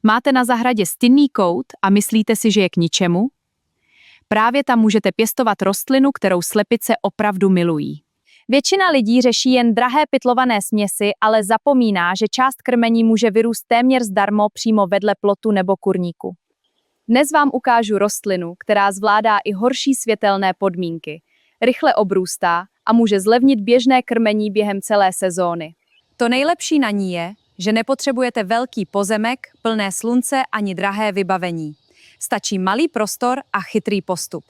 Máte na zahradě stinný kout a myslíte si, že je k ničemu? Právě tam můžete pěstovat rostlinu, kterou slepice opravdu milují. Většina lidí řeší jen drahé pytlované směsi, ale zapomíná, že část krmení může vyrůst téměř zdarma přímo vedle plotu nebo kurníku. Dnes vám ukážu rostlinu, která zvládá i horší světelné podmínky. Rychle obrůstá a může zlevnit běžné krmení během celé sezóny. To nejlepší na ní je, že nepotřebujete velký pozemek, plné slunce ani drahé vybavení. Stačí malý prostor a chytrý postup.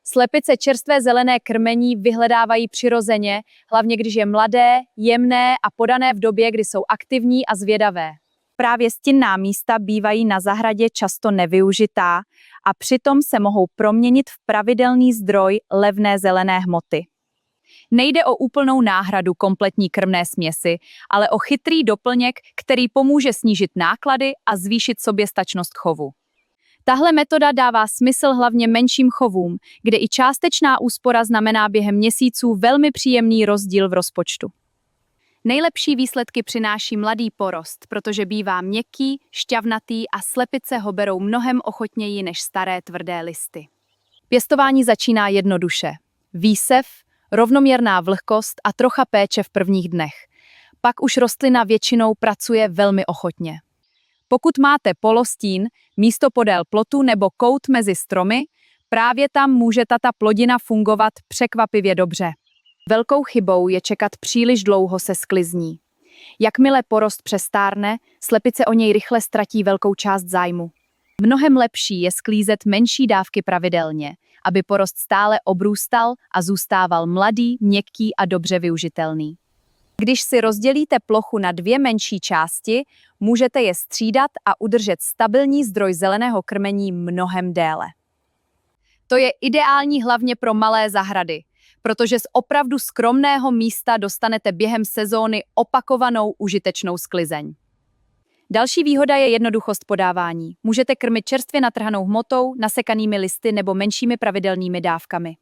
Slepice čerstvé zelené krmení vyhledávají přirozeně, hlavně když je mladé, jemné a podané v době, kdy jsou aktivní a zvědavé. Právě stinná místa bývají na zahradě často nevyužitá a přitom se mohou proměnit v pravidelný zdroj levné zelené hmoty. Nejde o úplnou náhradu kompletní krmné směsi, ale o chytrý doplněk, který pomůže snížit náklady a zvýšit soběstačnost chovu. Tahle metoda dává smysl hlavně menším chovům, kde i částečná úspora znamená během měsíců velmi příjemný rozdíl v rozpočtu. Nejlepší výsledky přináší mladý porost, protože bývá měkký, šťavnatý a slepice ho berou mnohem ochotněji než staré tvrdé listy. Pěstování začíná jednoduše. Výsev, rovnoměrná vlhkost a trocha péče v prvních dnech. Pak už rostlina většinou pracuje velmi ochotně. Pokud máte polostín, místo podél plotu nebo kout mezi stromy, právě tam může tato plodina fungovat překvapivě dobře. Velkou chybou je čekat příliš dlouho se sklizní. Jakmile porost přestárne, slepice o něj rychle ztratí velkou část zájmu. Mnohem lepší je sklízet menší dávky pravidelně, aby porost stále obrůstal a zůstával mladý, měkký a dobře využitelný. Když si rozdělíte plochu na dvě menší části, můžete je střídat a udržet stabilní zdroj zeleného krmení mnohem déle. To je ideální hlavně pro malé zahrady, protože z opravdu skromného místa dostanete během sezóny opakovanou užitečnou sklizeň. Další výhoda je jednoduchost podávání. Můžete krmit čerstvě natrhanou hmotou, nasekanými listy nebo menšími pravidelnými dávkami.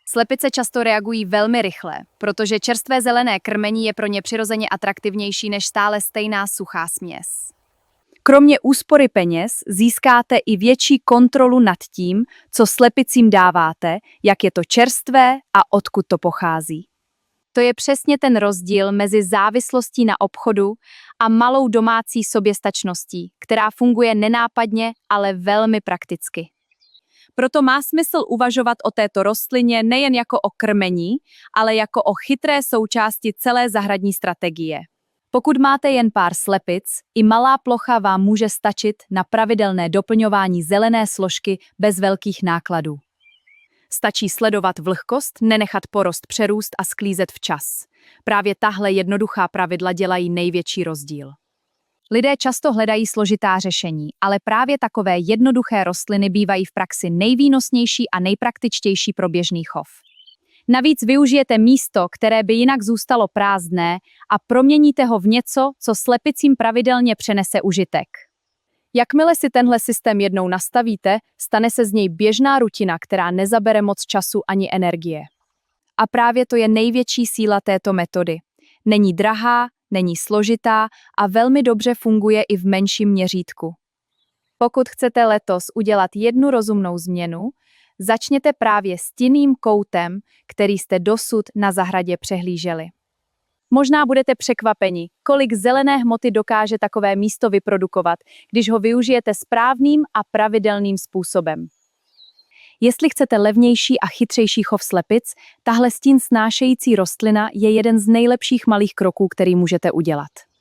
Slepice často reagují velmi rychle, protože čerstvé zelené krmení je pro ně přirozeně atraktivnější než stále stejná suchá směs. Kromě úspory peněz získáte i větší kontrolu nad tím, co slepicím dáváte, jak je to čerstvé a odkud to pochází. To je přesně ten rozdíl mezi závislostí na obchodu a malou domácí soběstačností, která funguje nenápadně, ale velmi prakticky. Proto má smysl uvažovat o této rostlině nejen jako o krmení, ale jako o chytré součásti celé zahradní strategie. Pokud máte jen pár slepic, i malá plocha vám může stačit na pravidelné doplňování zelené složky bez velkých nákladů. Stačí sledovat vlhkost, nenechat porost přerůst a sklízet včas. Právě tahle jednoduchá pravidla dělají největší rozdíl. Lidé často hledají složitá řešení, ale právě takové jednoduché rostliny bývají v praxi nejvýnosnější a nejpraktičtější pro běžný chov. Navíc využijete místo, které by jinak zůstalo prázdné, a proměníte ho v něco, co slepicím pravidelně přenese užitek. Jakmile si tenhle systém jednou nastavíte, stane se z něj běžná rutina, která nezabere moc času ani energie. A právě to je největší síla této metody. Není drahá, není složitá a velmi dobře funguje i v menším měřítku. Pokud chcete letos udělat jednu rozumnou změnu, začněte právě stinným koutem, který jste dosud na zahradě přehlíželi. Možná budete překvapeni, kolik zelené hmoty dokáže takové místo vyprodukovat, když ho využijete správným a pravidelným způsobem. Jestli chcete levnější a chytřejší chov slepic, tahle stín snášející rostlina je jeden z nejlepších malých kroků, který můžete udělat.